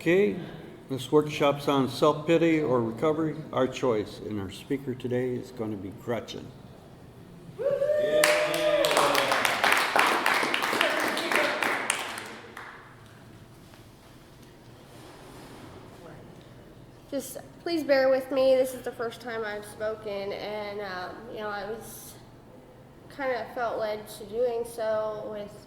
Okay, this workshop's on self-pity or recovery, our choice. And our speaker today is going to be Gretchen. Just please bear with me. This is the first time I've spoken, and I was kind of felt led to doing so. With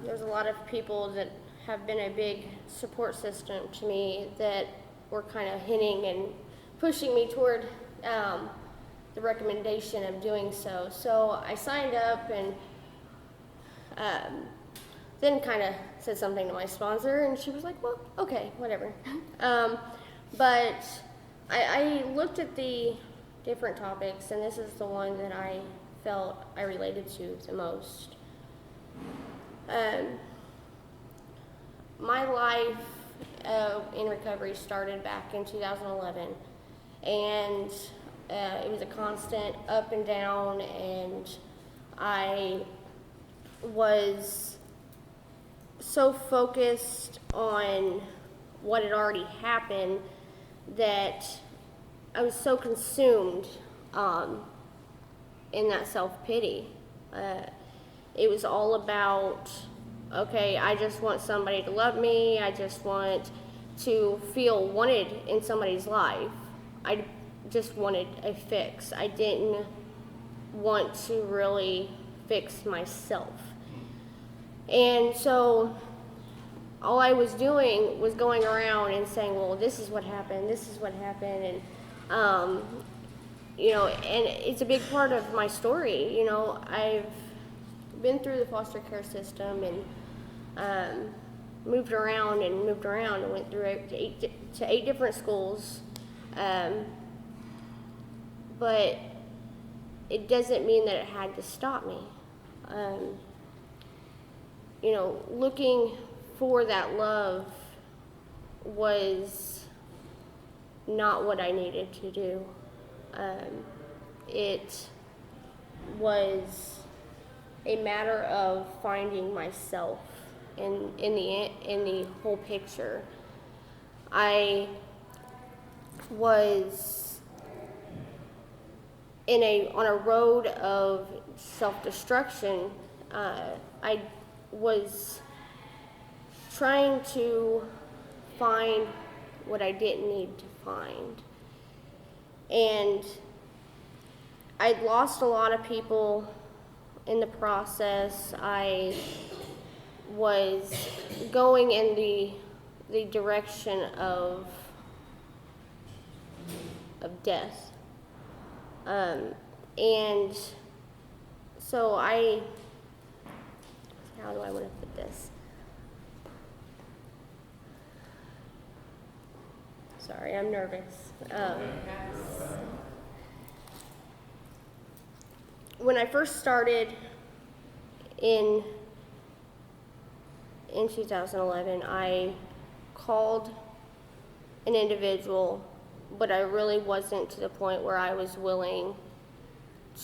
there's a lot of people that have been a big support system to me that were kind of hinting and pushing me toward the recommendation of doing so. So I signed up and then kind of said something to my sponsor, and she was like, "Well, okay, whatever." But I looked at the different topics, and this is the one that I felt I related to the most. My life in recovery started back in 2011, and it was a constant up and down, and I was so focused on what had already happened that I was so consumed in that self-pity. It was all about, okay, I just want somebody to love me. I just want to feel wanted in somebody's life. I just wanted a fix. I didn't want to really fix myself. And so all I was doing was going around and saying, well, this is what happened, and and it's a big part of my story. I've been through the foster care system and moved around and went through eight different schools, but it doesn't mean that it had to stop me. Looking for that love was not what I needed to do. It was a matter of finding myself in the whole picture. I was on a road of self-destruction. I was trying to find what I didn't need to find. And I'd lost a lot of people in the process. I was going in the direction of death. And so how do I want to put this? Sorry, I'm nervous. When I first started in 2011, I called an individual, but I really wasn't to the point where I was willing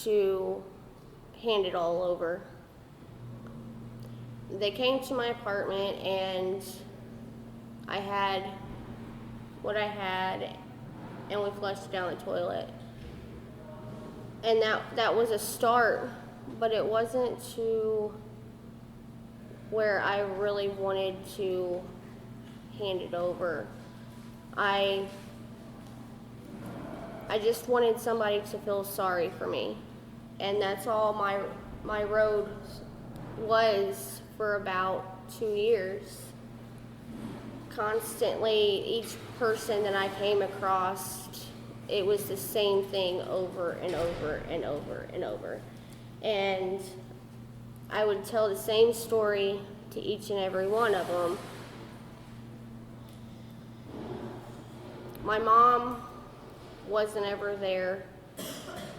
to hand it all over. They came to my apartment, and I had what I had, and we flushed down the toilet. And that was a start, but it wasn't to where I really wanted to hand it over. I just wanted somebody to feel sorry for me, and that's all my road was for about 2 years. Constantly, each person that I came across, it was the same thing over and over and over and over. And I would tell the same story to each and every one of them. My mom wasn't ever there,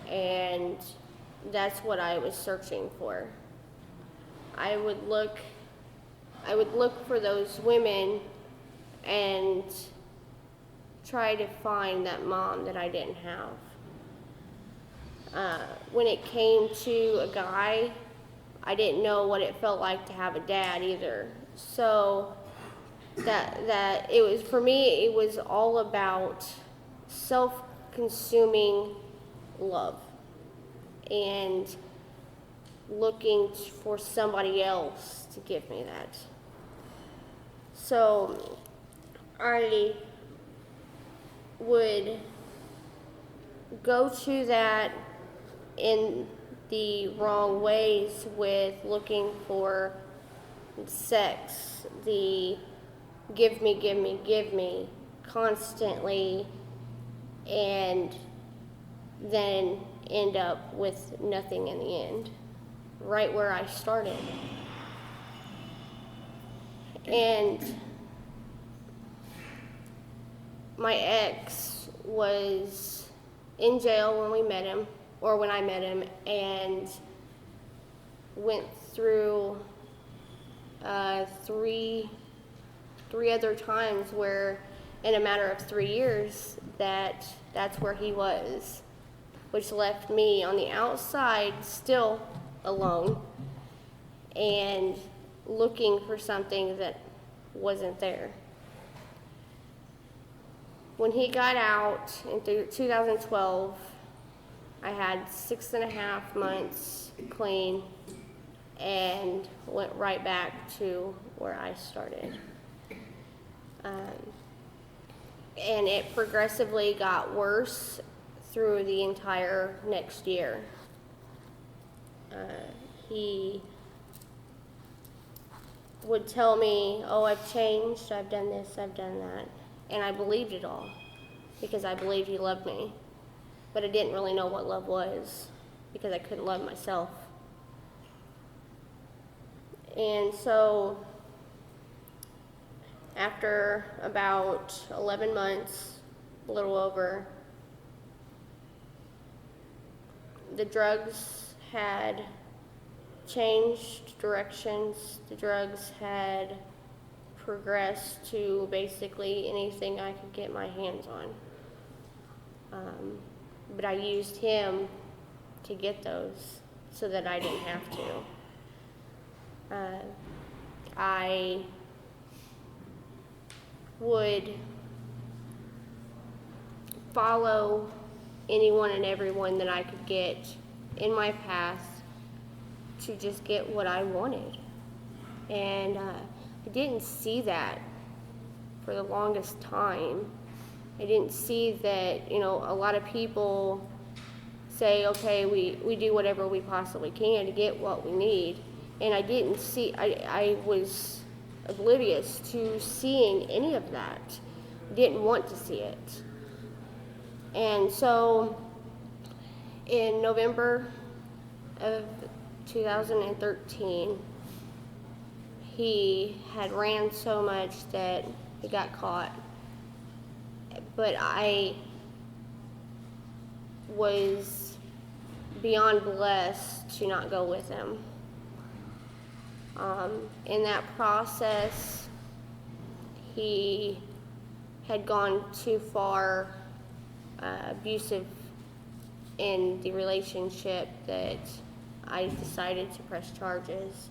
and that's what I was searching for. I would look for those women and try to find that mom that I didn't have. When it came to a guy, I didn't know what it felt like to have a dad either. So that it was, for me, it was all about self-consuming love and looking for somebody else to give me that. So I would go to that in the wrong ways with looking for sex, the give me constantly, and then end up with nothing in the end, right where I started. And my ex was in jail when I met him, and went through three other times where in a matter of 3 years that's where he was, which left me on the outside still alone and looking for something that wasn't there. When he got out in 2012, I had 6.5 months clean and went right back to where I started. And it progressively got worse through the entire next year. He would tell me, oh, I've changed, I've done this, I've done that. And I believed it all because I believed he loved me. But I didn't really know what love was because I couldn't love myself. And so after about 11 months, a little over, the drugs had changed directions. The drugs had progressed to basically anything I could get my hands on. But I used him to get those so that I didn't have to. I would follow anyone and everyone that I could get in my path to just get what I wanted. And I didn't see that for the longest time. I didn't see that, a lot of people say, okay, we do whatever we possibly can to get what we need. And I didn't see, I was oblivious to seeing any of that. I didn't want to see it. And so in November of 2013, he had ran so much that he got caught. But I was beyond blessed to not go with him. In that process, he had gone too far abusive in the relationship that I decided to press charges.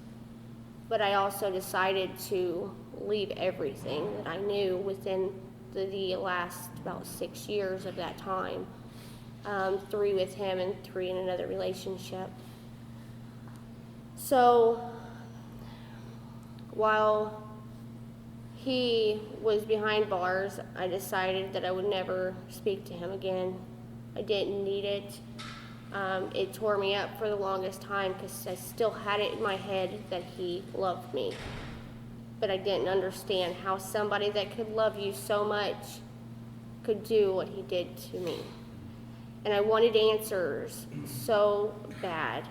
But I also decided to leave everything that I knew within the last about 6 years of that time. 3 with him and 3 in another relationship. So while he was behind bars, I decided that I would never speak to him again. I didn't need it. It tore me up for the longest time because I still had it in my head that he loved me. But I didn't understand how somebody that could love you so much could do what he did to me. And I wanted answers so bad.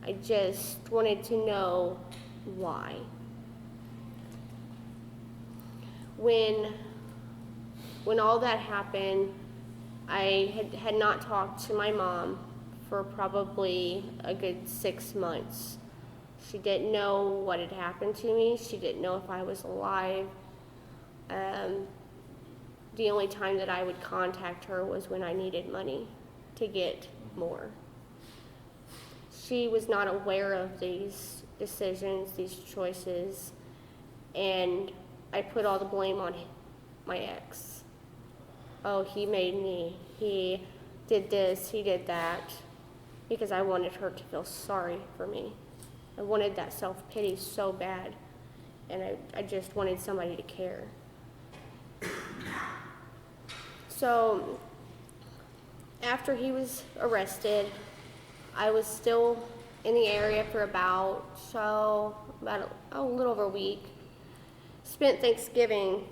I just wanted to know why. When all that happened, I had not talked to my mom for probably a good 6 months. She didn't know what had happened to me. She didn't know if I was alive. The only time that I would contact her was when I needed money to get more. She was not aware of these decisions, these choices, and I I put all the blame on my ex. Oh, he made me. He did this, he did that. Because I wanted her to feel sorry for me. I wanted that self-pity so bad. And I just wanted somebody to care. So, after he was arrested, I was still in the area for about a little over a week. Spent Thanksgiving,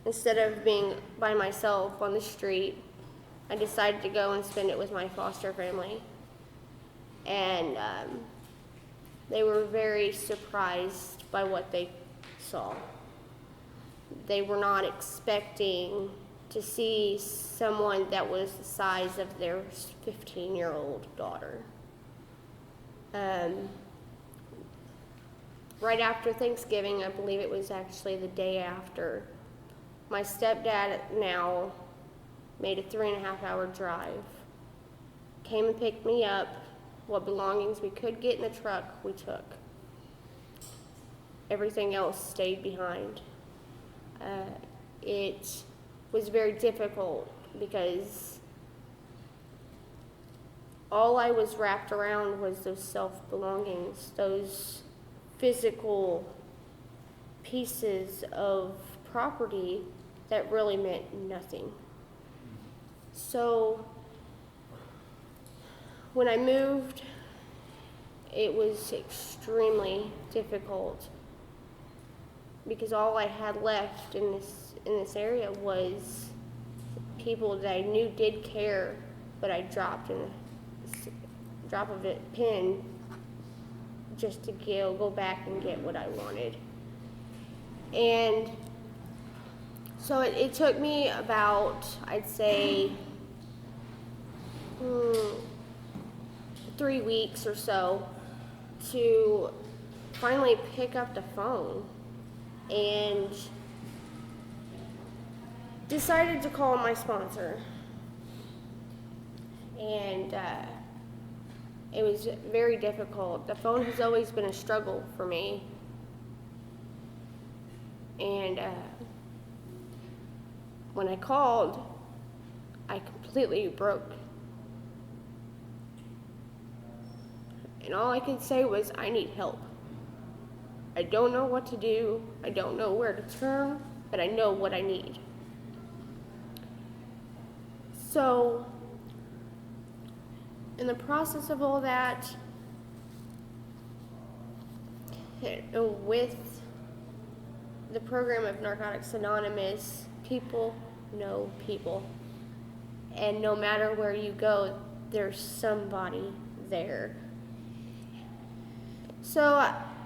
instead of being by myself on the street, I decided to go and spend it with my foster family. And they were very surprised by what they saw. They were not expecting to see someone that was the size of their 15-year-old daughter. Right after Thanksgiving, I believe it was actually the day after, my stepdad now made a 3.5-hour drive, came and picked me up. What belongings we could get in the truck, we took. Everything else stayed behind. It was very difficult because all I was wrapped around was those self-belongings, those physical pieces of property that really meant nothing. So when I moved, it was extremely difficult because all I had left in this area was people that I knew did care, but I dropped in a drop of a pin just to go back and get what I wanted. And so it took me about, I'd say, 3 weeks or so to finally pick up the phone and decided to call my sponsor. And it was very difficult. The phone has always been a struggle for me. And when I called, I completely broke. And all I could say was, I need help. I don't know what to do. I don't know where to turn, but I know what I need. So, in the process of all that, with the program of Narcotics Anonymous, people know people. And no matter where you go, there's somebody there. So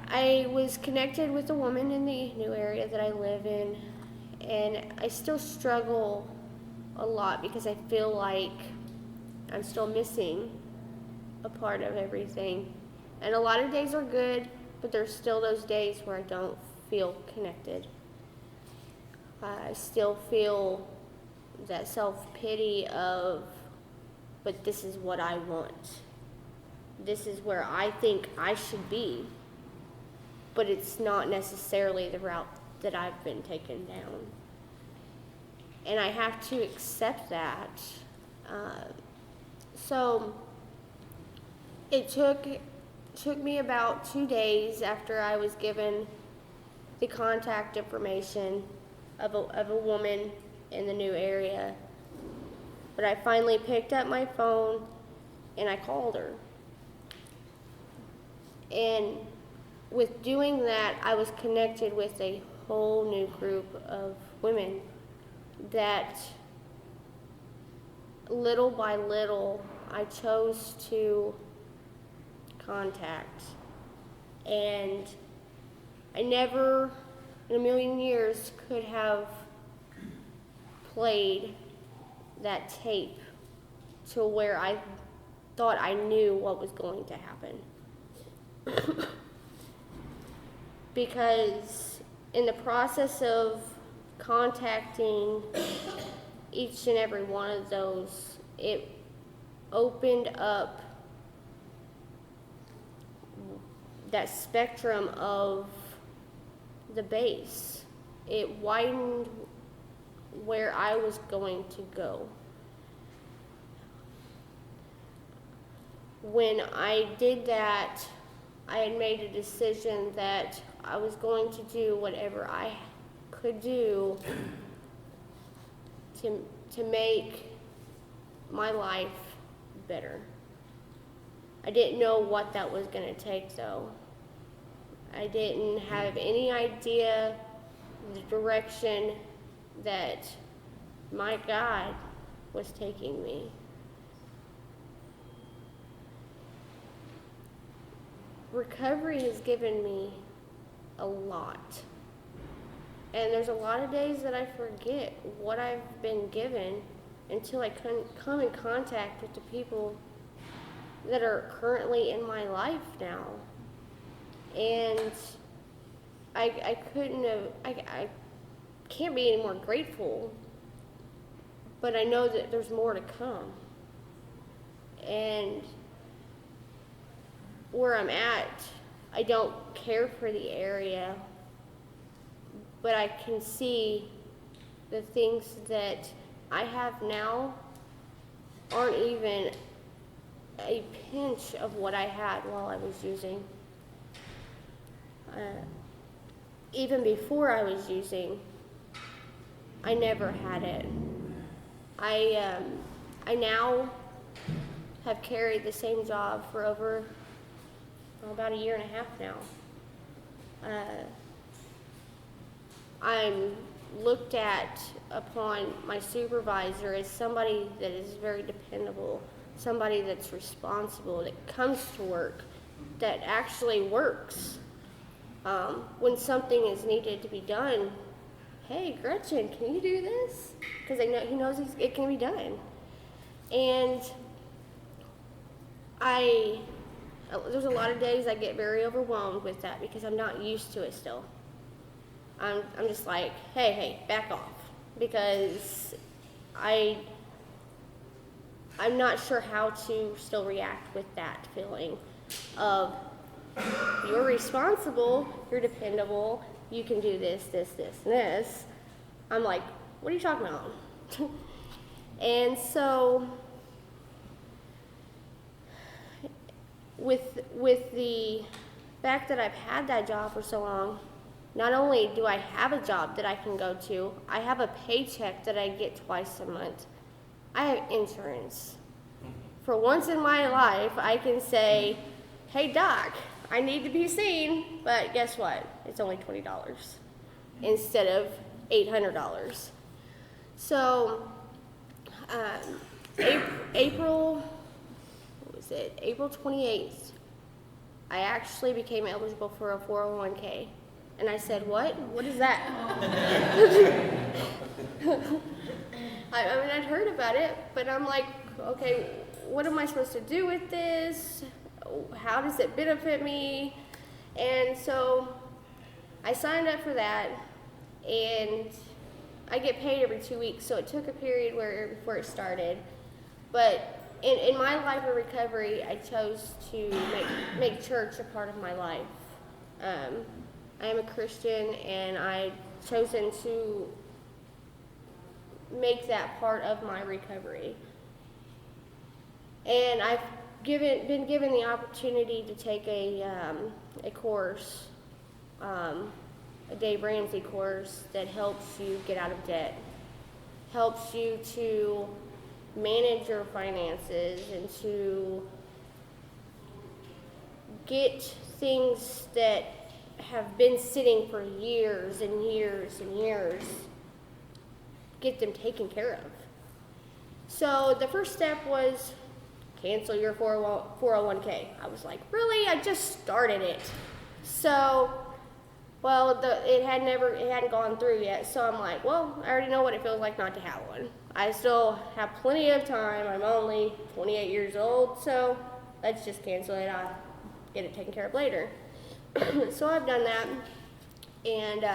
I was connected with a woman in the new area that I live in, and I still struggle a lot because I feel like I'm still missing a part of everything. And a lot of days are good, but there's still those days where I don't feel connected. I still feel that self-pity of, but this is what I want. This is where I think I should be, but it's not necessarily the route that I've been taken down. And I have to accept that. So it took me about 2 days after I was given the contact information of a woman in the new area, but I finally picked up my phone and I called her. And with doing that, I was connected with a whole new group of women that little by little I chose to contact. And I never in a million years could have played that tape to where I thought I knew what was going to happen. Because in the process of contacting each and every one of those, it opened up that spectrum of the base. it widened where I was going to go. When I did that, I had made a decision that I was going to do whatever I could do to make my life better. I didn't know what that was going to take, though. I didn't have any idea the direction that my God was taking me. Recovery has given me a lot. And there's a lot of days that I forget what I've been given until I come in contact with the people that are currently in my life now. And I can't be any more grateful, but I know that there's more to come. And where I'm at, I don't care for the area, but I can see the things that I have now aren't even a pinch of what I had while I was using. Even before I was using, I never had it. I now have carried the same job for over about 1.5 years now. I'm looked at upon my supervisor as somebody that is very dependable, somebody that's responsible, that comes to work, that actually works. When something is needed to be done, hey, Gretchen, can you do this? Because he knows it can be done. And there's a lot of days I get very overwhelmed with that because I'm not used to it still. I'm just like, hey, back off, because I'm not sure how to still react with that feeling of you're responsible, you're dependable, you can do this, and this. I'm like, what are you talking about? And so with the fact that I've had that job for so long, not only do I have a job that I can go to, I have a paycheck that I get twice a month. I have insurance. For once in my life, I can say, hey, Doc, I need to be seen, but guess what? It's only $20 instead of $800. So, April 28th, I actually became eligible for a 401k. And I said, what? What is that? I mean, I'd heard about it, but I'm like, okay, what am I supposed to do with this? How does it benefit me? And so I signed up for that, and I get paid every 2 weeks, so it took a period before it started. But in my life of recovery, I chose to make church a part of my life. I am a Christian, and I've chosen to make that part of my recovery. And I've been given the opportunity to take a course, a Dave Ramsey course that helps you get out of debt, helps you to manage your finances and to get things that have been sitting for years and years and years, get them taken care of. So the first step was cancel your 401k. I was like, really? I just started it. So, well, it hadn't gone through yet. So I'm like, well, I already know what it feels like not to have one. I still have plenty of time. I'm only 28 years old, so let's just cancel it. I'll get it taken care of later. So I've done that, and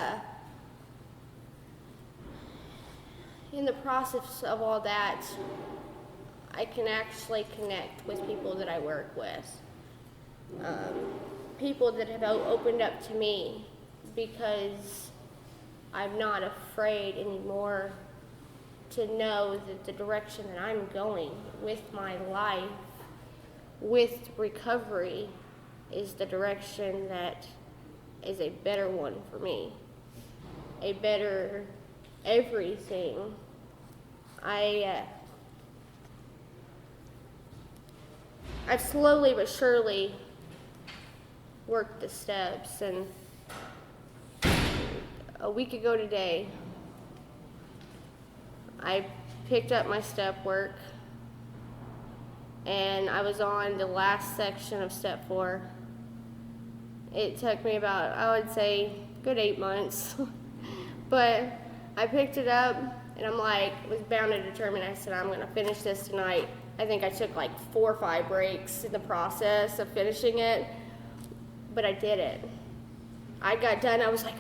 in the process of all that, I can actually connect with people that I work with, people that have opened up to me, because I'm not afraid anymore to know that the direction that I'm going with my life, with recovery, is the direction that is a better one for me, a better everything. I've slowly but surely worked the steps, and a week ago today, I picked up my step work, and I was on the last section of step 4. It took me about, I would say, good 8 months. But I picked it up, and I'm like, was bound and determined. I said, I'm gonna finish this tonight. I think I took like 4 or 5 breaks in the process of finishing it, but I did it. I got done, I was like,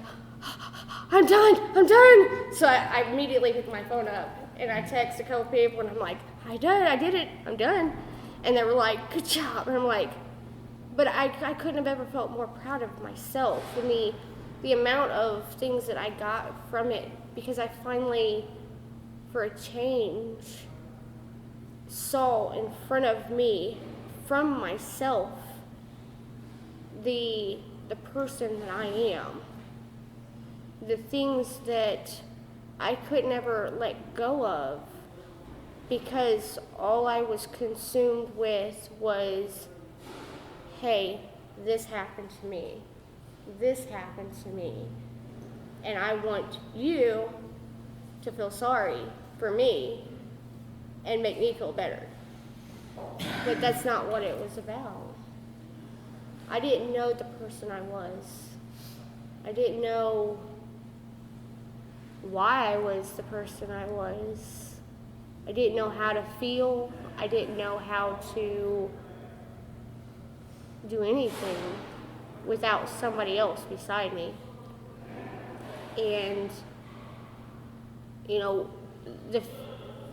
I'm done. So I immediately picked my phone up, and I texted a couple people, and I'm like, I did it, I'm done. And they were like, good job. And I'm like, but I couldn't have ever felt more proud of myself and the amount of things that I got from it, because I finally, for a change, saw in front of me, from myself, the person that I am. The things that I could never let go of, because all I was consumed with was, hey, this happened to me. This happened to me. And I want you to feel sorry for me and make me feel better. But that's not what it was about. I didn't know the person I was. I didn't know why I was the person I was. I didn't know how to feel. I didn't know how to do anything without somebody else beside me. And, you know,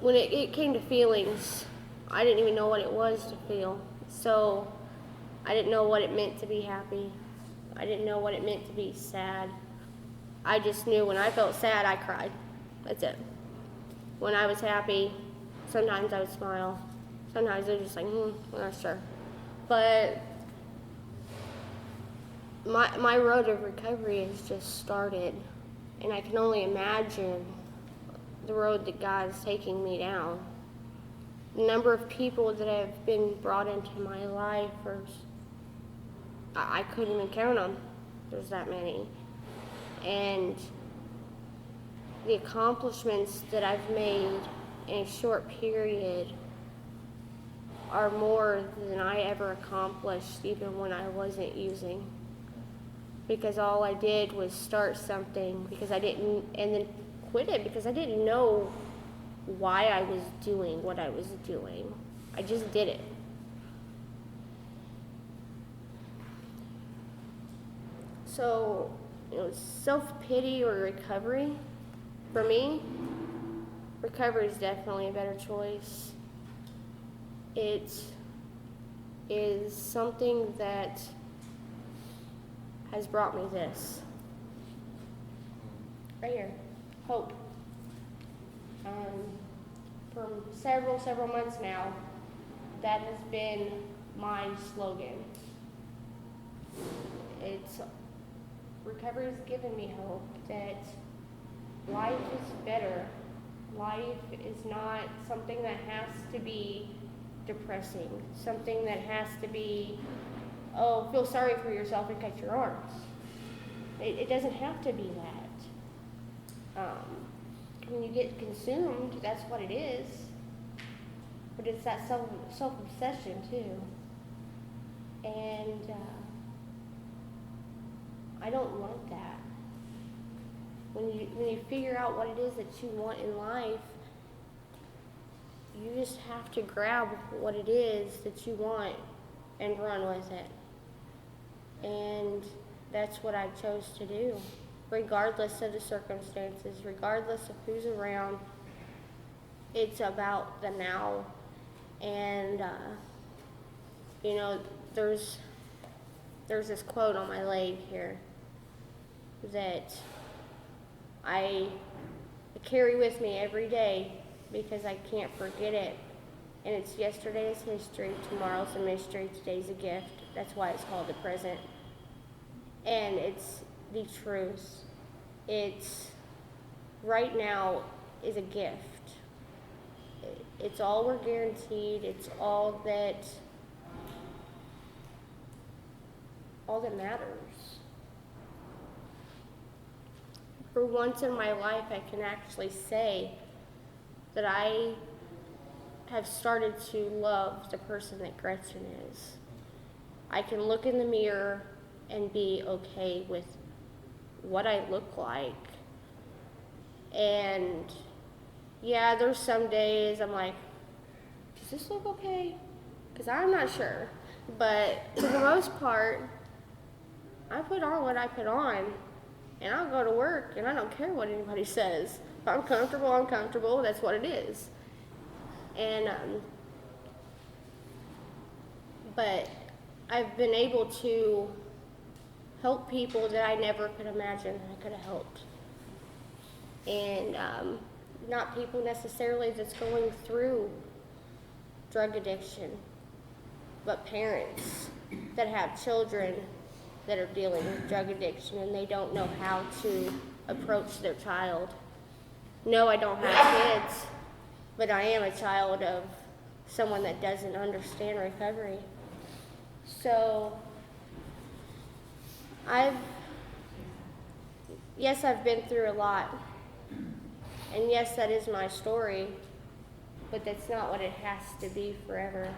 when it came to feelings, I didn't even know what it was to feel. So I didn't know what it meant to be happy. I didn't know what it meant to be sad. I just knew when I felt sad, I cried. That's it. When I was happy, sometimes I would smile. Sometimes I was just like, I'm not sure. But my road of recovery has just started, and I can only imagine the road that God is taking me down. The number of people that have been brought into my life, I couldn't even count them. There's that many. And the accomplishments that I've made in a short period are more than I ever accomplished, even when I wasn't using. Because all I did was start something, and then quit it because I didn't know why I was doing what I was doing. I just did it. So, self-pity or recovery, for me, recovery is definitely a better choice. It is something that has brought me this. Right here, hope. For several months now, that has been my slogan. Recovery has given me hope that life is better. Life is not something that has to be depressing, something that has to be, feel sorry for yourself and cut your arms. It doesn't have to be that. When you get consumed, that's what it is. But it's that self-obsession too. And I don't want that. When you figure out what it is that you want in life, you just have to grab what it is that you want and run with it. And that's what I chose to do, regardless of the circumstances, regardless of who's around. It's about the now. And there's this quote on my leg here that I carry with me every day because I can't forget it. And it's yesterday is history, tomorrow's a mystery, today's a gift. That's why it's called the present. And it's the truth. It's right now is a gift. It's all we're guaranteed. It's all that matters. For once in my life, I can actually say that I have started to love the person that Gretchen is. I can look in the mirror and be okay with what I look like. And yeah, there's some days I'm like, does this look okay? Because I'm not sure. But for the most part, I put on what I put on, and I'll go to work, and I don't care what anybody says. If I'm comfortable, I'm comfortable. That's what it is. And but I've been able to help people that I never could imagine I could have helped. And not people necessarily that's going through drug addiction, but parents that have children that are dealing with drug addiction and they don't know how to approach their child. No, I don't have kids, but I am a child of someone that doesn't understand recovery. So I've been through a lot. And yes, that is my story, but that's not what it has to be forever.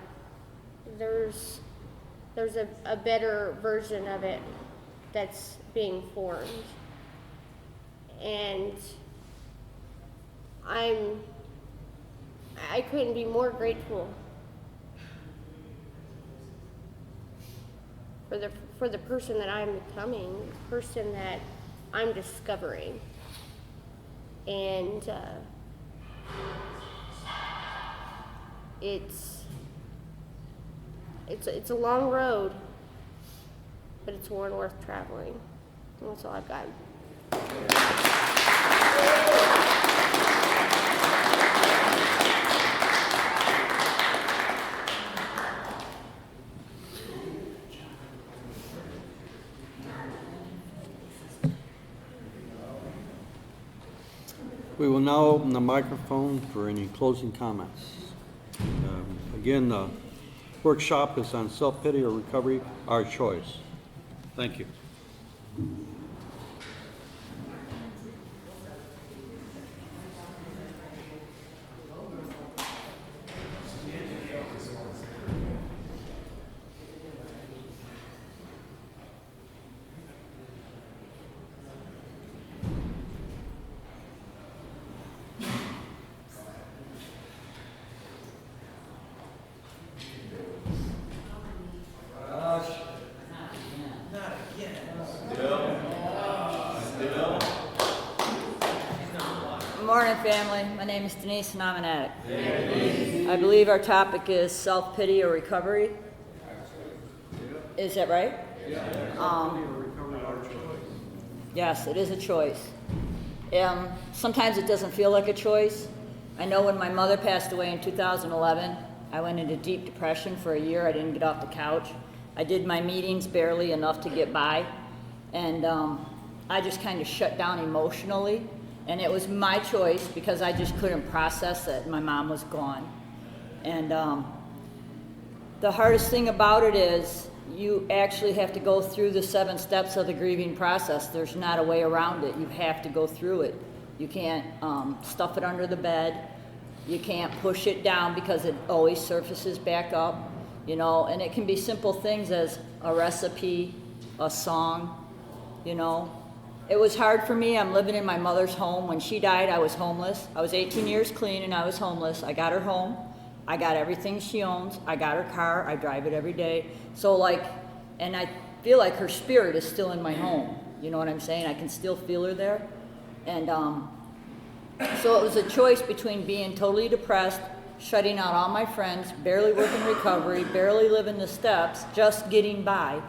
There's a better version of it that's being formed. And I couldn't be more grateful for the person that I'm becoming, the person that I'm discovering. And it's a long road, but it's one worth traveling. And that's all I've got. We will now open the microphone for any closing comments. Again, the workshop is on self-pity or recovery, our choice. Thank you. Morning, family. My name is Denise, and I'm an addict. I believe our topic is self-pity or recovery. Is that right? Yes, it is a choice. Sometimes it doesn't feel like a choice. I know when my mother passed away in 2011, I went into deep depression for a year. I didn't get off the couch. I did my meetings barely enough to get by, and I just kind of shut down emotionally. And it was my choice because I just couldn't process that my mom was gone. And the hardest thing about it is you actually have to go through the 7 steps of the grieving process. There's not a way around it. You have to go through it. You can't stuff it under the bed. You can't push it down because it always surfaces back up, you know. And it can be simple things as a recipe, a song, you know. It was hard for me. I'm living in my mother's home. When she died, I was homeless. I was 18 years clean and I was homeless. I got her home. I got everything she owns. I got her car. I drive it every day. So and I feel like her spirit is still in my home. You know what I'm saying? I can still feel her there. And so it was a choice between being totally depressed, shutting out all my friends, barely working recovery, barely living the steps, just getting by.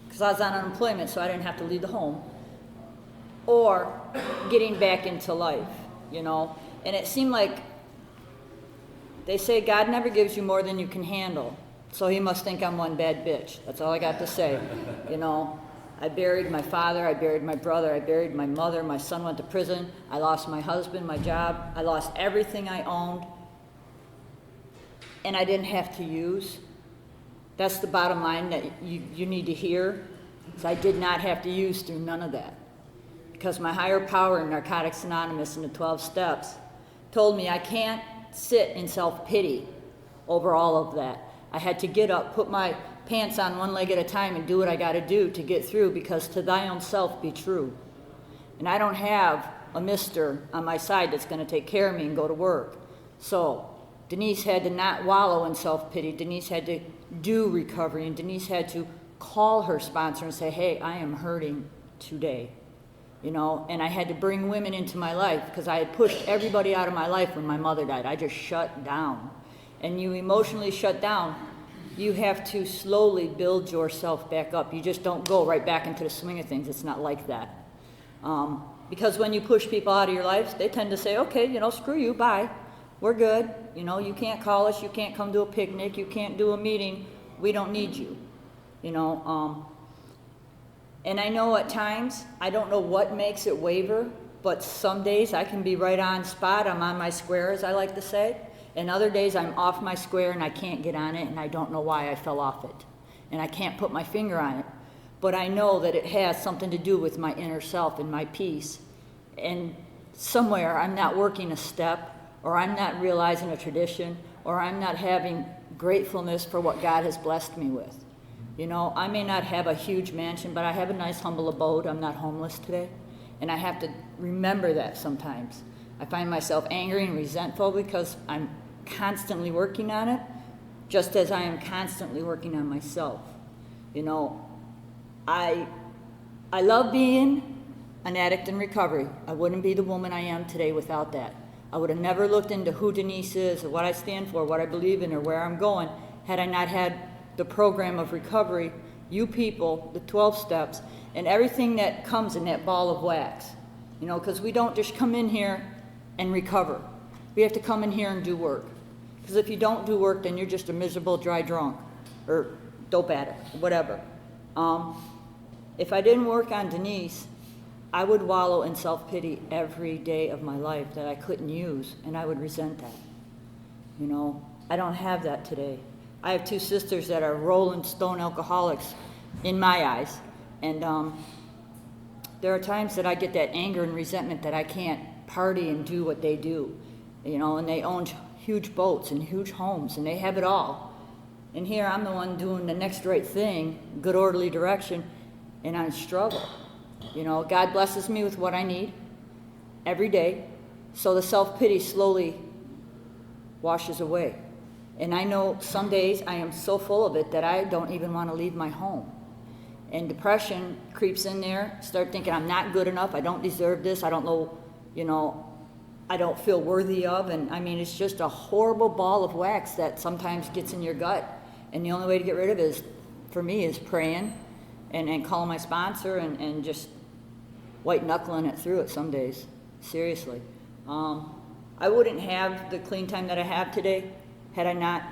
Because I was on unemployment, so I didn't have to leave the home. or getting back into life, you know. And it seemed like they say God never gives you more than you can handle, so he must think I'm one bad bitch. That's all I got to say, you know. I buried my father, I buried my brother, I buried my mother, my son went to prison, I lost my husband, my job, I lost everything I owned, and I didn't have to use. That's the bottom line that you need to hear. So I did not have to use through none of that. Because my higher power in Narcotics Anonymous and the 12 Steps told me I can't sit in self-pity over all of that. I had to get up, put my pants on one leg at a time and do what I got to do to get through, because to thy own self be true. And I don't have a mister on my side that's going to take care of me and go to work. So Denise had to not wallow in self-pity. Denise had to do recovery, and Denise had to call her sponsor and say, hey, I am hurting today. You know, and I had to bring women into my life because I had pushed everybody out of my life when my mother died. I just shut down. And you emotionally shut down, you have to slowly build yourself back up. You just don't go right back into the swing of things. It's not like that. Because when you push people out of your life, they tend to say, okay, you know, screw you, bye. We're good. You know, you can't call us. You can't come to a picnic. You can't do a meeting. We don't need you. You know, and I know at times, I don't know what makes it waver, but some days I can be right on spot. I'm on my square, as I like to say. And other days I'm off my square and I can't get on it, and I don't know why I fell off it. And I can't put my finger on it. But I know that it has something to do with my inner self and my peace. And somewhere I'm not working a step, or I'm not realizing a tradition, or I'm not having gratefulness for what God has blessed me with. You know, I may not have a huge mansion, but I have a nice, humble abode. I'm not homeless today. And I have to remember that sometimes. I find myself angry and resentful because I'm constantly working on it, just as I am constantly working on myself. You know, I love being an addict in recovery. I wouldn't be the woman I am today without that. I would have never looked into who Denise is, or what I stand for, what I believe in, or where I'm going, had I not had the program of recovery, you people, the 12 steps, and everything that comes in that ball of wax. You know, because we don't just come in here and recover. We have to come in here and do work. Because if you don't do work, then you're just a miserable, dry drunk, or dope addict, whatever. If I didn't work on Denise, I would wallow in self-pity every day of my life that I couldn't use, and I would resent that. You know, I don't have that today. I have two sisters that are rolling stone alcoholics in my eyes, and there are times that I get that anger and resentment that I can't party and do what they do, you know, and they own huge boats and huge homes, and they have it all. And here I'm the one doing the next right thing, good orderly direction, and I struggle. You know, God blesses me with what I need every day, so the self-pity slowly washes away. And I know some days I am so full of it that I don't even want to leave my home. And depression creeps in there, start thinking I'm not good enough, I don't deserve this, I don't know, you know, I don't feel worthy of, and I mean, it's just a horrible ball of wax that sometimes gets in your gut. And the only way to get rid of it is, for me, is praying and calling my sponsor and just white knuckling it through it some days, seriously. I wouldn't have the clean time that I have today had I not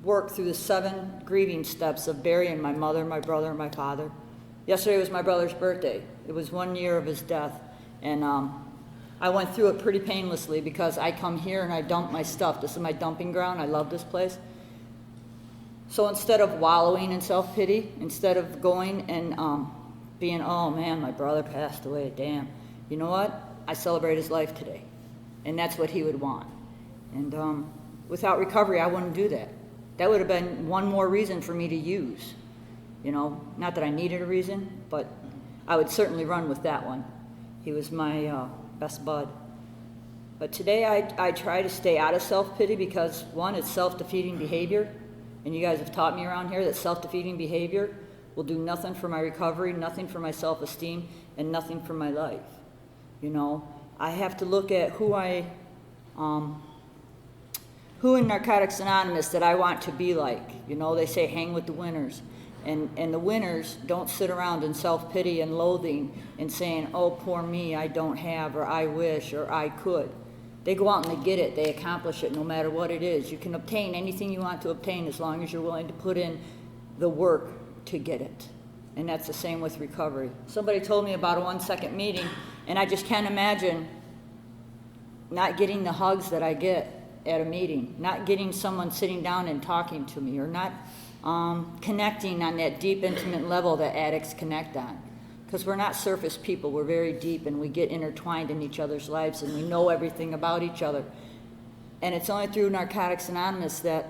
worked through the 7 grieving steps of burying my mother, my brother, and my father. Yesterday was my brother's birthday. It was 1 year of his death. And I went through it pretty painlessly because I come here and I dump my stuff. This is my dumping ground. I love this place. So instead of wallowing in self-pity, instead of going and being, oh man, my brother passed away, damn. You know what? I celebrate his life today. And that's what he would want. And without recovery, I wouldn't do that. That would have been one more reason for me to use. You know, not that I needed a reason, but I would certainly run with that one. He was my best bud. But today I try to stay out of self-pity because, one, it's self-defeating behavior. And you guys have taught me around here that self-defeating behavior will do nothing for my recovery, nothing for my self-esteem, and nothing for my life. You know, I have to look at who in Narcotics Anonymous that I want to be like. You know, they say hang with the winners. And the winners don't sit around in self-pity and loathing and saying, oh, poor me, I don't have, or I wish, or I could. They go out and they get it. They accomplish it no matter what it is. You can obtain anything you want to obtain as long as you're willing to put in the work to get it. And that's the same with recovery. Somebody told me about a 1-second meeting, and I just can't imagine not getting the hugs that I get at a meeting, not getting someone sitting down and talking to me, or not connecting on that deep, intimate level that addicts connect on. Because we're not surface people, we're very deep, and we get intertwined in each other's lives, and we know everything about each other. And it's only through Narcotics Anonymous that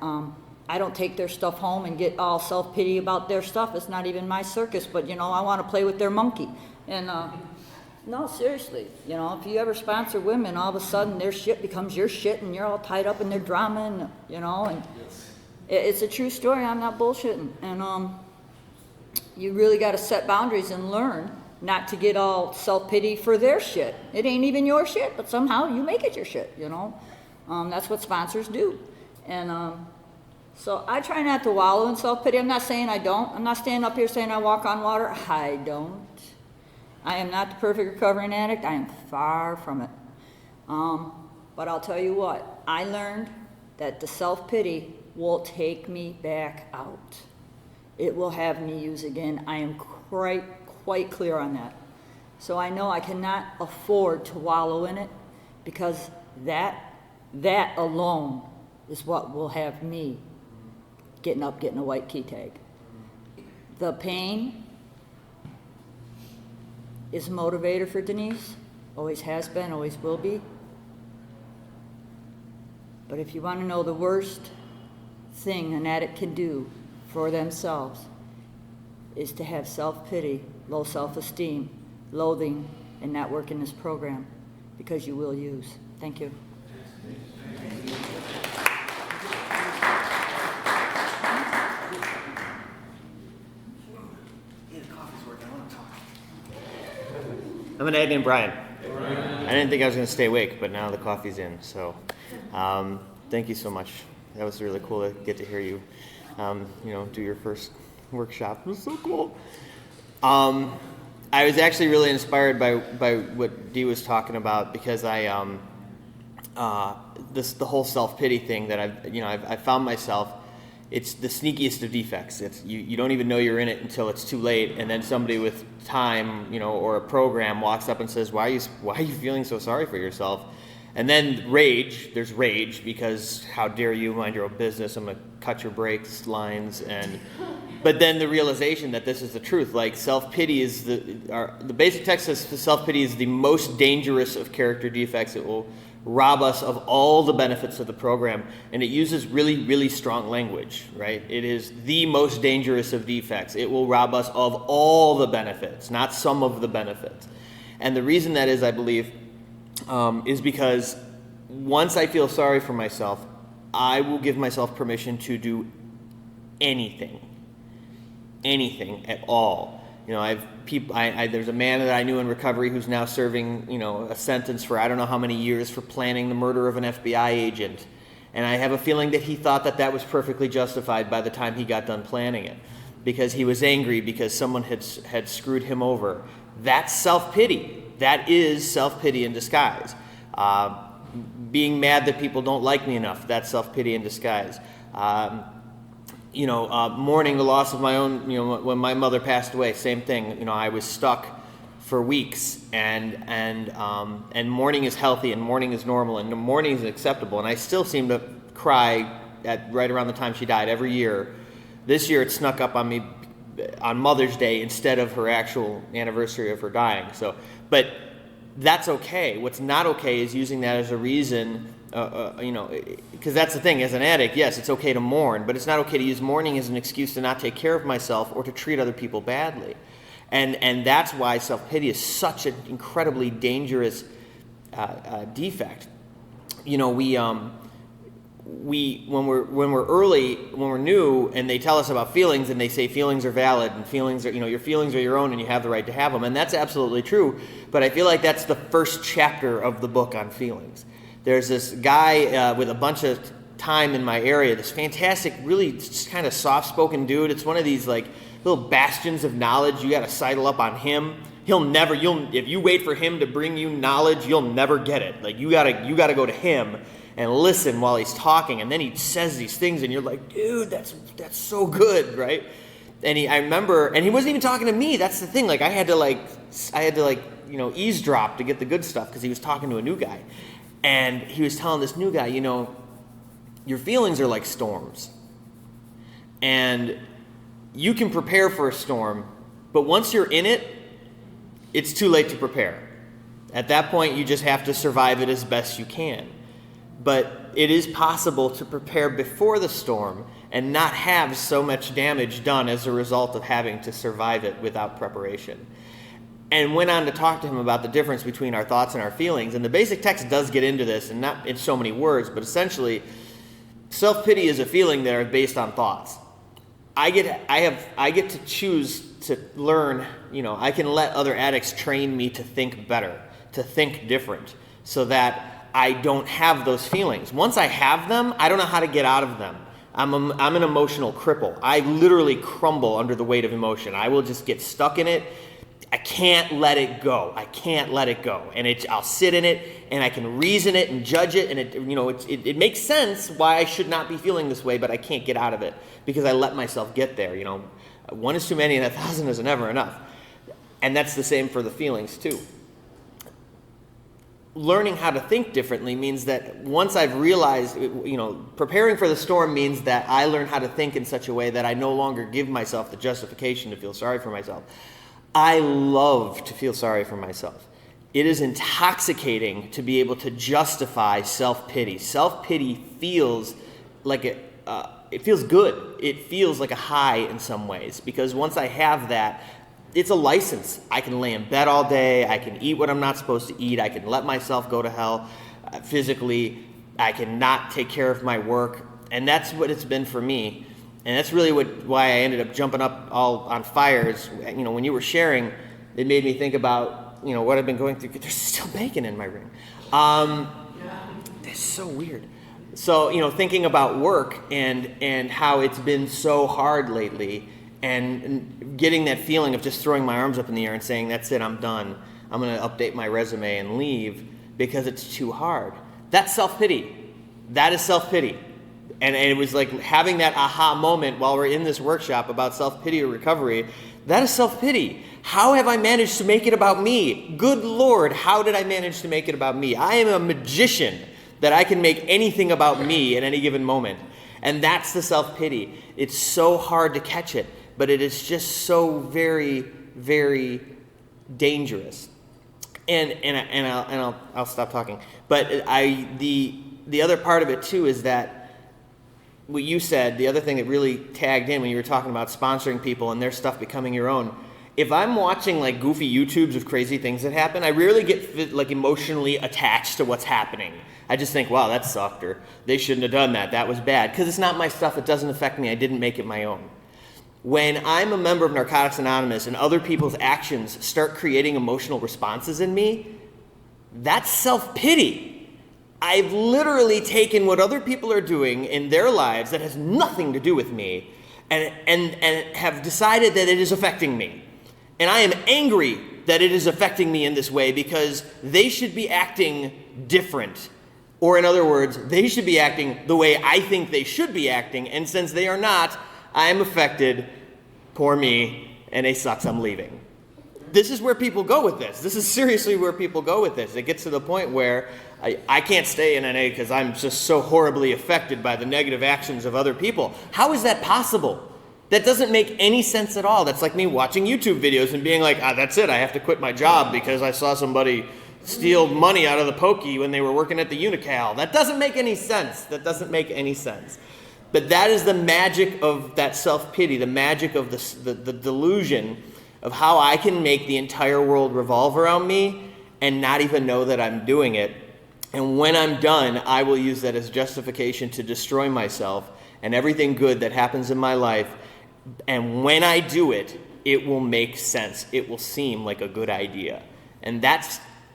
I don't take their stuff home and get all self-pity about their stuff. It's not even my circus, but I want to play with their monkey. And no, seriously, if you ever sponsor women, all of a sudden their shit becomes your shit, and you're all tied up in their drama, and it's a true story. I'm not bullshitting. And you really got to set boundaries and learn not to get all self-pity for their shit. It ain't even your shit, but somehow you make it your shit, That's what sponsors do. And so I try not to wallow in self-pity. I'm not saying I don't. I'm not standing up here saying I walk on water. I don't. I am not the perfect recovering addict. I am far from it. But I'll tell you what. I learned that the self-pity will take me back out. It will have me use again. I am quite clear on that. So I know I cannot afford to wallow in it, because that alone is what will have me getting a white key tag. The pain is a motivator for Denise, always has been, always will be. But if you want to know the worst thing an addict can do for themselves, is to have self-pity, low self-esteem, loathing, and not work in this program, because you will use. Thank you. I'm an addict named Brian. I didn't think I was going to stay awake, but now the coffee's in. So thank you so much. That was really cool to get to hear you, do your first workshop. It was so cool. I was actually really inspired by what Dee was talking about, because the whole self-pity thing that I've found myself. It's the sneakiest of defects. It's you don't even know you're in it until it's too late, and then somebody with time, or a program walks up and says, "Why are you feeling so sorry for yourself?" And then there's rage, because how dare you, mind your own business, I'm gonna cut your brakes lines, but then the realization that this is the truth. Like, self-pity is the basic text says self-pity is the most dangerous of character defects. It will rob us of all the benefits of the program, and it uses really, really strong language, right? It is the most dangerous of defects. It will rob us of all the benefits, not some of the benefits. And the reason that is, I believe, is because once I feel sorry for myself, I will give myself permission to do anything at all. There's a man that I knew in recovery who's now serving, a sentence for I don't know how many years for planning the murder of an FBI agent. And I have a feeling that he thought that was perfectly justified by the time he got done planning it, because he was angry because someone had screwed him over. That's self-pity. That is self-pity in disguise. Being mad that people don't like me enough, that's self-pity in disguise. Mourning the loss of my own, when my mother passed away, same thing. I was stuck for weeks, and mourning is healthy, and mourning is normal, and mourning is acceptable. And I still seem to cry at right around the time she died every year. This year it snuck up on me on Mother's Day instead of her actual anniversary of her dying. But that's okay. What's not okay is using that as a reason. Because that's the thing, as an addict, yes, it's okay to mourn, but it's not okay to use mourning as an excuse to not take care of myself or to treat other people badly. And that's why self-pity is such an incredibly dangerous defect. When we're new, and they tell us about feelings, and they say feelings are valid, and feelings are, your feelings are your own, and you have the right to have them, and that's absolutely true. But I feel like that's the first chapter of the book on feelings. There's this guy with a bunch of time in my area, this fantastic, really kind of soft-spoken dude. It's one of these, like, bastions of knowledge. You got to sidle up on him. If you wait for him to bring you knowledge, you'll never get it. Like you gotta go to him and listen while he's talking, and then he says these things, and you're like, dude, that's so good, right? And I remember, and he wasn't even talking to me. That's the thing. Like I had to eavesdrop to get the good stuff because he was talking to a new guy, and he was telling this new guy, your feelings are like storms, and you can prepare for a storm, but once you're in it, it's too late to prepare. At that point, you just have to survive it as best you can. But it is possible to prepare before the storm and not have so much damage done as a result of having to survive it without preparation. And went on to talk to him about the difference between our thoughts and our feelings. And the basic text does get into this, and not in so many words, but essentially, self-pity is a feeling that are based on thoughts. I get to choose to learn, I can let other addicts train me to think better, to think different, so that I don't have those feelings. Once I have them, I don't know how to get out of them. I'm an emotional cripple. I literally crumble under the weight of emotion. I will just get stuck in it. I can't let it go. And I'll sit in it, and I can reason it and judge it, and it makes sense why I should not be feeling this way, but I can't get out of it because I let myself get there. One is too many and 1,000 is never enough. And that's the same for the feelings too. Learning how to think differently means that once I've realized, preparing for the storm means that I learn how to think in such a way that I no longer give myself the justification to feel sorry for myself. I love to feel sorry for myself. It is intoxicating to be able to justify self-pity. Self-pity feels like it feels good. It feels like a high in some ways, because once I have that, it's a license. I can lay in bed all day. I can eat what I'm not supposed to eat. I can let myself go to hell physically. I can not take care of my work. And that's what it's been for me. And that's really why I ended up jumping up all on fires. When you were sharing, it made me think about, what I've been going through. There's still bacon in my ring. That's so weird. So, thinking about work and how it's been so hard lately, and getting that feeling of just throwing my arms up in the air and saying, that's it, I'm done. I'm going to update my resume and leave because it's too hard. That's self-pity. That is self-pity. And it was like having that aha moment while we're in this workshop about self-pity or recovery. That is self-pity. How have I managed to make it about me? Good Lord, how did I manage to make it about me? I am a magician that I can make anything about me at any given moment. And that's the self-pity. It's so hard to catch it, but it is just so very, very dangerous. And I'll stop talking. But the other part of it too is that what you said, the other thing that really tagged in when you were talking about sponsoring people and their stuff becoming your own. If I'm watching like goofy YouTubes of crazy things that happen, I rarely get like emotionally attached to what's happening. I just think, wow, that sucked, or they shouldn't have done that. That was bad. Because it's not my stuff. It doesn't affect me. I didn't make it my own. When I'm a member of Narcotics Anonymous and other people's actions start creating emotional responses in me, that's self-pity. I've literally taken what other people are doing in their lives that has nothing to do with me and have decided that it is affecting me. And I am angry that it is affecting me in this way because they should be acting different. Or in other words, they should be acting the way I think they should be acting. And since they are not, I am affected. Poor me. NA sucks. I'm leaving. This is where people go with this. This is seriously where people go with this. It gets to the point where I can't stay in NA because I'm just so horribly affected by the negative actions of other people. How is that possible? That doesn't make any sense at all. That's like me watching YouTube videos and being like, that's it. I have to quit my job because I saw somebody steal money out of the pokey when they were working at the Unocal. That doesn't make any sense. But that is the magic of that self-pity, the magic of the delusion of how I can make the entire world revolve around me and not even know that I'm doing it. And when I'm done, I will use that as justification to destroy myself and everything good that happens in my life. And when I do it, it will make sense. It will seem like a good idea. And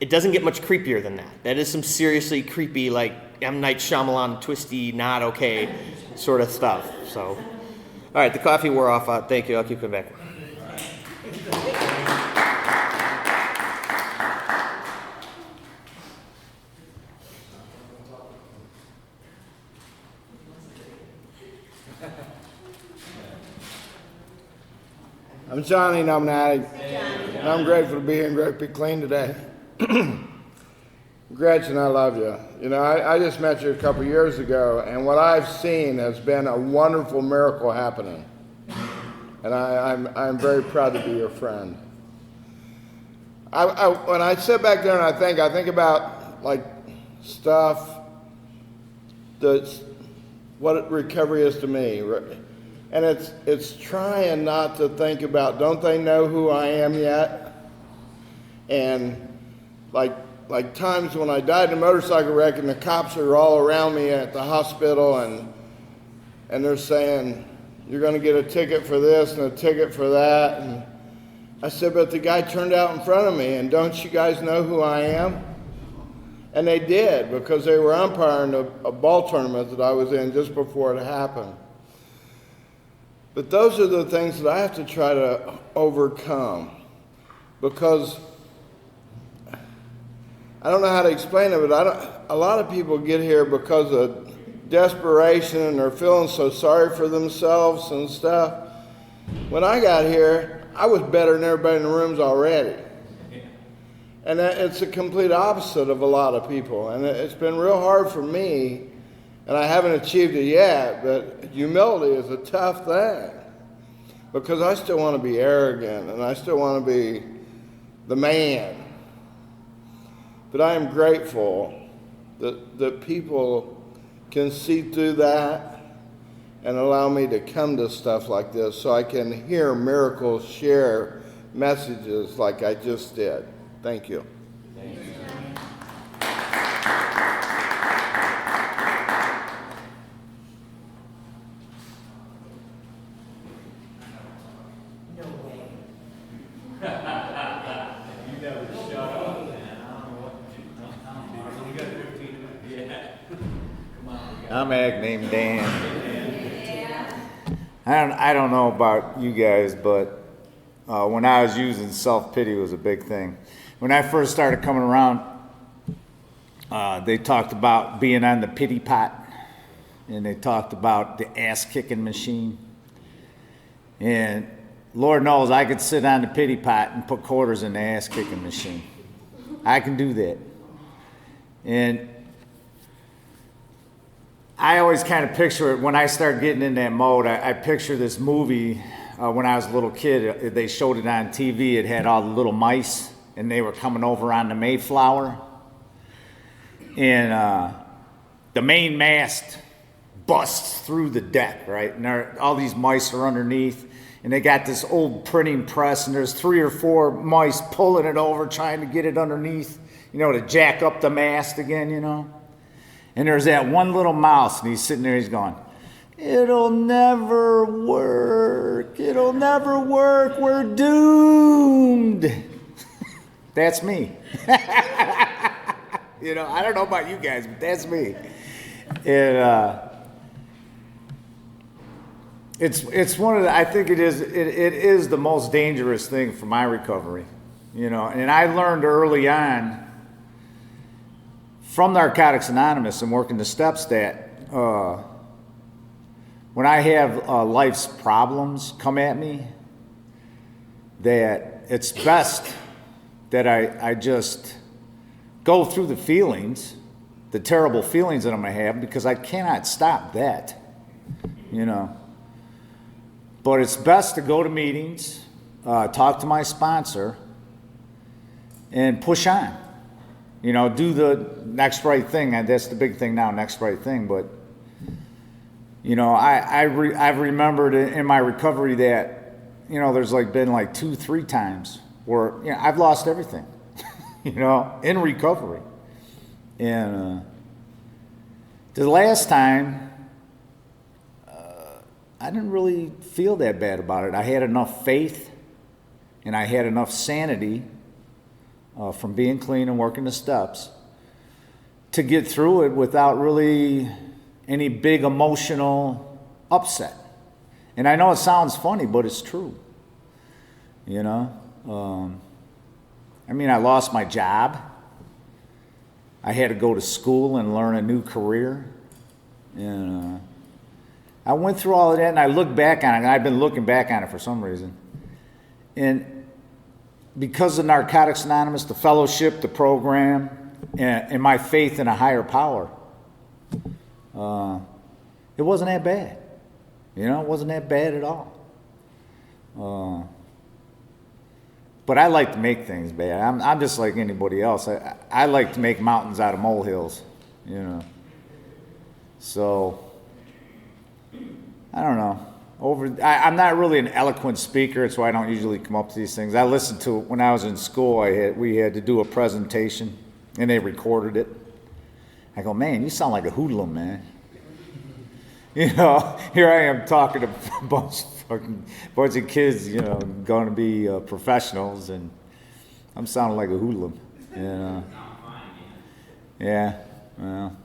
it doesn't get much creepier than that. That is some seriously creepy, like M. Night Shyamalan, twisty, not okay sort of stuff. So, All right, the coffee wore off. Thank you. I'll keep coming back. I'm Johnny, and I'm an addict. And I'm grateful to be here in Great Big Clean today. Gretchen, I love you. You know, I just met you a couple years ago, and what I've seen has been a wonderful miracle happening. And I'm very proud to be your friend. When I sit back there and I think about like stuff that's what recovery is to me. And it's trying not to think about, don't they know who I am yet? And like times when I died in a motorcycle wreck and the cops are all around me at the hospital and they're saying, you're gonna get a ticket for this and a ticket for that. And I said, but the guy turned out in front of me, and don't you guys know who I am? And they did, because they were umpiring a ball tournament that I was in just before it happened. But those are the things that I have to try to overcome, because I don't know how to explain it, but a lot of people get here because of desperation and they're feeling so sorry for themselves and stuff. When I got here, I was better than everybody in the rooms already. And it's the complete opposite of a lot of people. And it's been real hard for me, and I haven't achieved it yet, but humility is a tough thing. Because I still want to be arrogant, and I still want to be the man. But I am grateful that people can see through that and allow me to come to stuff like this so I can hear miracles, share messages like I just did. Thank you. Thank you. I'm ag named Dan. I don't know about you guys, but when I was using self-pity was a big thing. When I first started coming around, they talked about being on the pity pot, and they talked about the ass-kicking machine. And Lord knows I could sit on the pity pot and put quarters in the ass-kicking machine. I can do that. And I always kind of picture it when I start getting in that mode. I picture this movie when I was a little kid. They showed it on TV. It had all the little mice, and they were coming over on the Mayflower. And the main mast busts through the deck, right? And all these mice are underneath, and they got this old printing press, and there's 3 or 4 mice pulling it over, trying to get it underneath, to jack up the mast again, And there's that one little mouse, and he's sitting there, he's going, it'll never work. It'll never work. We're doomed. That's me. I don't know about you guys, but that's me. And it's one of the, I think it is the most dangerous thing for my recovery, And I learned early on from Narcotics Anonymous and working the steps that when I have life's problems come at me, that it's best that I just go through the feelings, the terrible feelings that I'm going to have, because I cannot stop that, But it's best to go to meetings, talk to my sponsor, and push on. Do the next right thing. And that's the big thing now, next right thing. But, I've remembered in my recovery that, there's been 2-3 times where, I've lost everything, in recovery. And the last time, I didn't really feel that bad about it. I had enough faith and I had enough sanity from being clean and working the steps to get through it without really any big emotional upset. And I know it sounds funny, but it's true. You know? I mean, I lost my job. I had to go to school and learn a new career. And I went through all of that, and I look back on it, and I've been looking back on it for some reason. And because of Narcotics Anonymous, the fellowship, the program, and my faith in a higher power, it wasn't that bad. You know, it wasn't that bad at all. But I like to make things bad. I'm just like anybody else. I like to make mountains out of molehills, you know. So, I don't know. I'm not really an eloquent speaker, so I don't usually come up to these things. I listened to it when I was in school. We had to do a presentation, and they recorded it. I go, man, you sound like a hoodlum, man. You know, here I am talking to a bunch of kids, you know, going to be professionals, and I'm sounding like a hoodlum. You know? Yeah, well.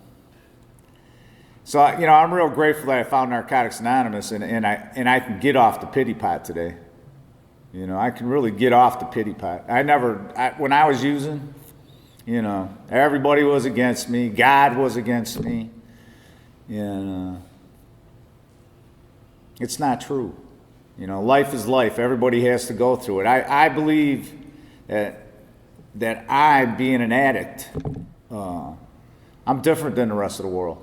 So, you know, I'm real grateful that I found Narcotics Anonymous, and I can get off the pity pot today. You know, I can really get off the pity pot. When I was using, you know, everybody was against me. God was against me. And it's not true. You know, life is life. Everybody has to go through it. I believe that I, being an addict, I'm different than the rest of the world.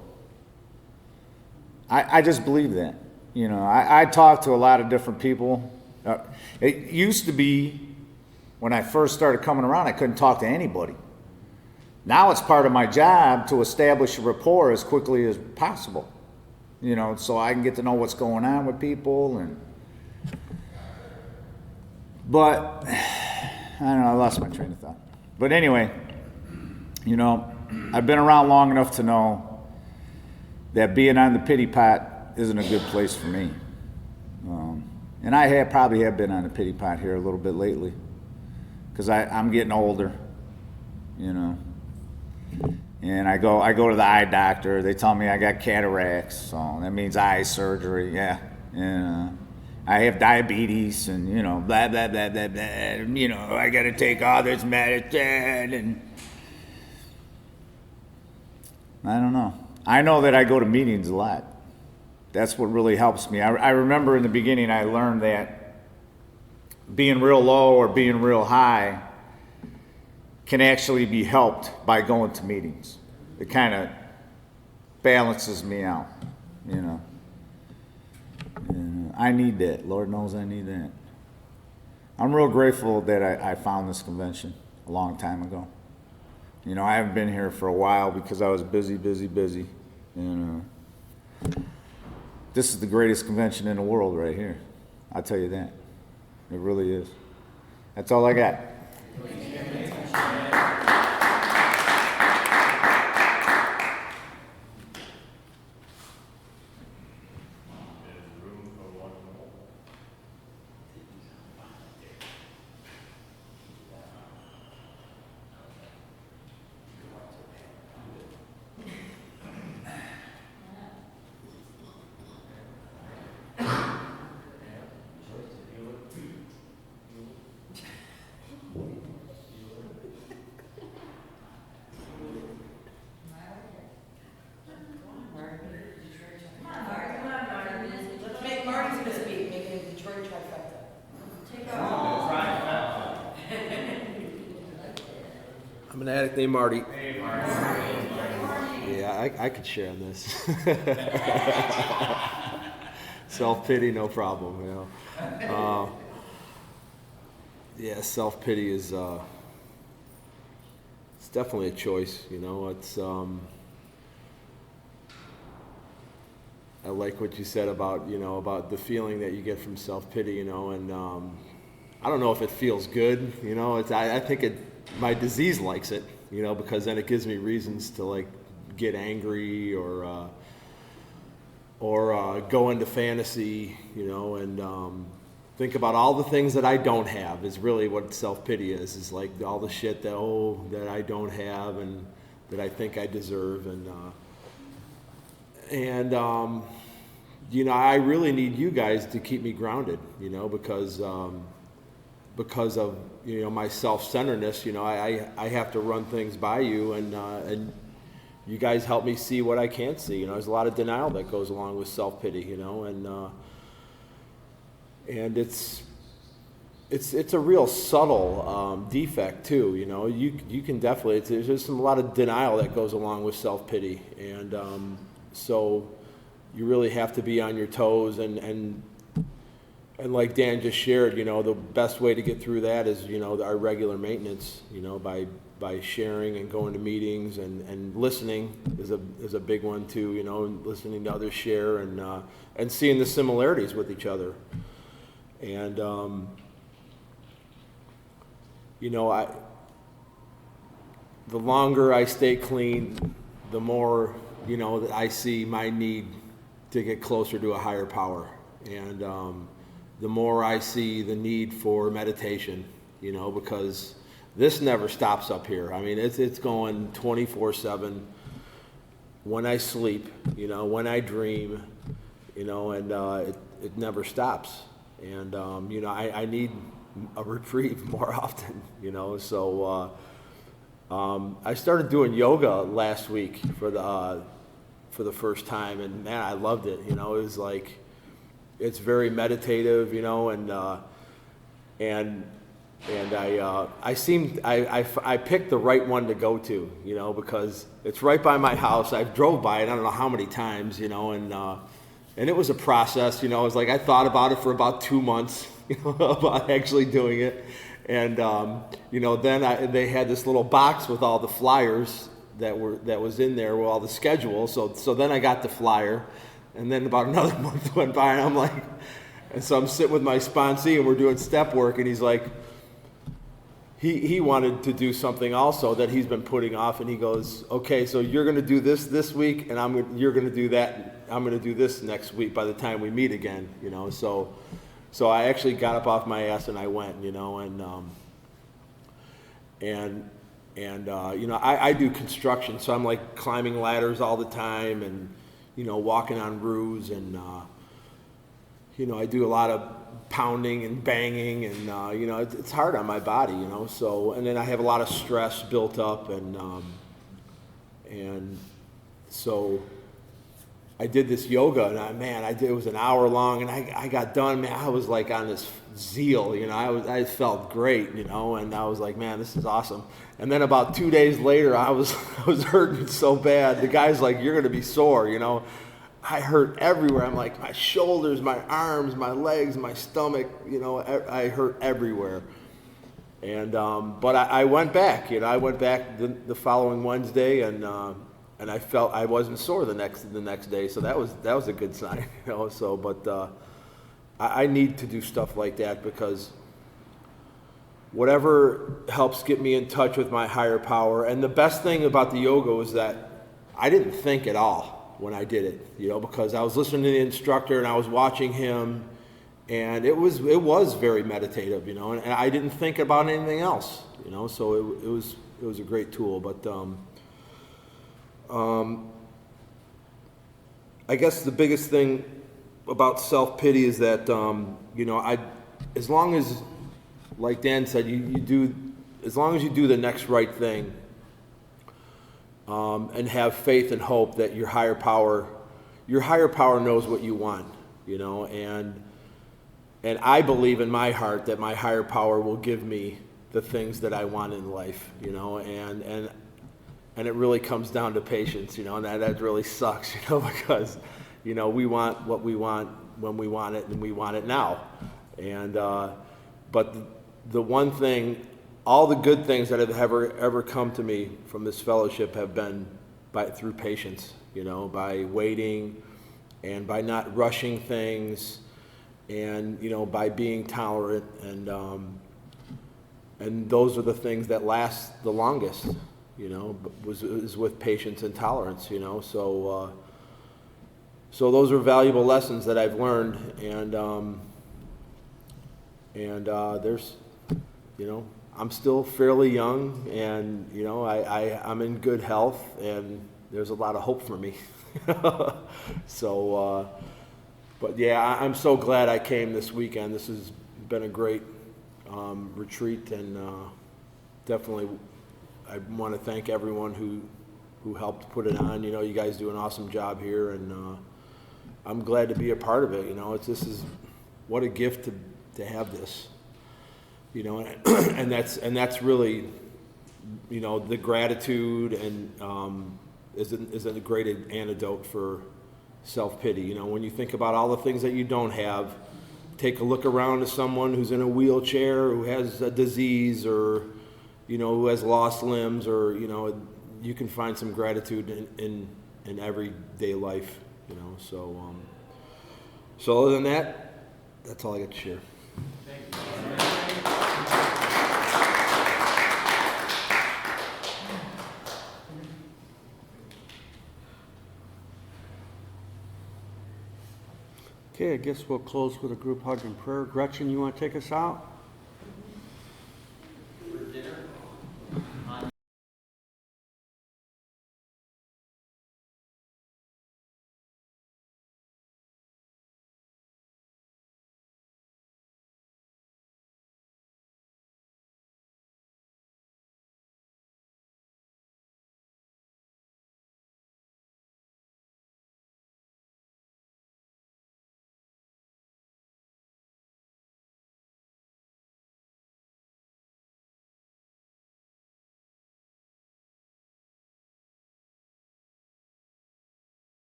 I just believe that. You know, I talk to a lot of different people. It used to be, when I first started coming around, I couldn't talk to anybody. Now it's part of my job to establish a rapport as quickly as possible. You know, so I can get to know what's going on with people. But, I don't know, I lost my train of thought. But anyway, you know, I've been around long enough to know that being on the pity pot isn't a good place for me. And I probably have been on the pity pot here a little bit lately, because I'm getting older, you know. And I go to the eye doctor. They tell me I got cataracts, so that means eye surgery. Yeah, and I have diabetes, and you know, blah blah blah blah blah. You know, I got to take all this medicine, and I don't know. I know that I go to meetings a lot. That's what really helps me. I remember in the beginning I learned that being real low or being real high can actually be helped by going to meetings. It kind of balances me out, you know. And I need that. Lord knows I need that. I'm real grateful that I found this convention a long time ago. You know, I haven't been here for a while because I was busy. And this is the greatest convention in the world right here. I'll tell you that. It really is. That's all I got. I'm an addict named Marty. Hey, Marty. Yeah, I could share on this. Self-pity, no problem, you know. Yeah, self-pity is it's definitely a choice, you know. It's I like what you said about, you know, about the feeling that you get from self-pity, you know, and I don't know if it feels good, you know. I think my disease likes it, you know, because then it gives me reasons to like get angry or go into fantasy, you know, and think about all the things that I don't have is really what self-pity is like all the shit that I don't have and that I think I deserve, and you know, I really need you guys to keep me grounded, you know, because of, you know, my self-centeredness. You know, I have to run things by you, and you guys help me see what I can't see. You know, there's a lot of denial that goes along with self-pity, you know, and it's a real subtle defect too. You know, you can definitely, there's just a lot of denial that goes along with self-pity, and so you really have to be on your toes, and like Dan just shared, you know, the best way to get through that is, you know, our regular maintenance, you know, by sharing and going to meetings, and listening is a big one too, you know, and listening to others share, and seeing the similarities with each other. And you know, the longer I stay clean, the more, you know, that I see my need to get closer to a higher power, and the more I see the need for meditation, you know, because this never stops up here. I mean, it's going 24/7 when I sleep, you know, when I dream, you know, and it never stops. And you know, I need a reprieve more often, you know. So I started doing yoga last week for the first time, and man, I loved it. You know, it was like, it's very meditative, you know, and I picked the right one to go to, you know, because it's right by my house. I drove by it I don't know how many times, you know, and it was a process, you know. It was like I thought about it for about 2 months, you know, about actually doing it, and you know, then they had this little box with all the flyers that was in there with all the schedules. So then I got the flyer, and then about another month went by, and I'm like, and so I'm sitting with my sponsee, and we're doing step work, and he's like, he wanted to do something also that he's been putting off, and he goes, okay, so you're going to do this week, and you're going to do that. I'm going to do this next week by the time we meet again, you know. So I actually got up off my ass and I went, you know, and you know, I do construction, so I'm like climbing ladders all the time, and, you know, walking on roofs, and you know, I do a lot of pounding and banging, and you know, it's hard on my body, you know. So, and then I have a lot of stress built up, and so I did this yoga, and it was an hour long, and I got done, man. I was like on this zeal, you know. I felt great, you know, and I was like, man, this is awesome. And then about 2 days later, I was hurting so bad. The guy's like, you're gonna be sore, you know. I hurt everywhere. I'm like, my shoulders, my arms, my legs, my stomach, you know, I hurt everywhere. And but I went back, you know. I went back the following Wednesday, and I felt I wasn't sore the next day, so that was a good sign, you know. So, but I need to do stuff like that, because whatever helps get me in touch with my higher power. And the best thing about the yoga was that I didn't think at all when I did it, you know, because I was listening to the instructor and I was watching him, and it was very meditative, you know, and I didn't think about anything else, you know. So it was a great tool, but. I guess the biggest thing about self-pity is that, you know, as long as, like Dan said, as long as you do the next right thing, and have faith and hope that your higher power knows what you want, you know, and I believe in my heart that my higher power will give me the things that I want in life, you know, and it really comes down to patience, you know, and that really sucks, you know, because, you know, we want what we want when we want it, and we want it now. And but the one thing, all the good things that have ever come to me from this fellowship have been through patience, you know, by waiting, and by not rushing things, and, you know, by being tolerant, and those are the things that last the longest. You know, is with patience and tolerance, you know. So those are valuable lessons that I've learned, and there's, you know, I'm still fairly young, and, you know, I'm in good health, and there's a lot of hope for me. So But yeah, I'm so glad I came this weekend. This has been a great retreat, and definitely I want to thank everyone who helped put it on. You know, you guys do an awesome job here, and I'm glad to be a part of it. You know, this is what a gift to have this. You know, and that's really, you know, the gratitude and is a great antidote for self-pity. You know, when you think about all the things that you don't have, take a look around to someone who's in a wheelchair, who has a disease, or, you know, who has lost limbs, or, you know, you can find some gratitude in everyday life, you know. So other than that, that's all I got to share. Okay, I guess we'll close with a group hug and prayer. Gretchen, you want to take us out?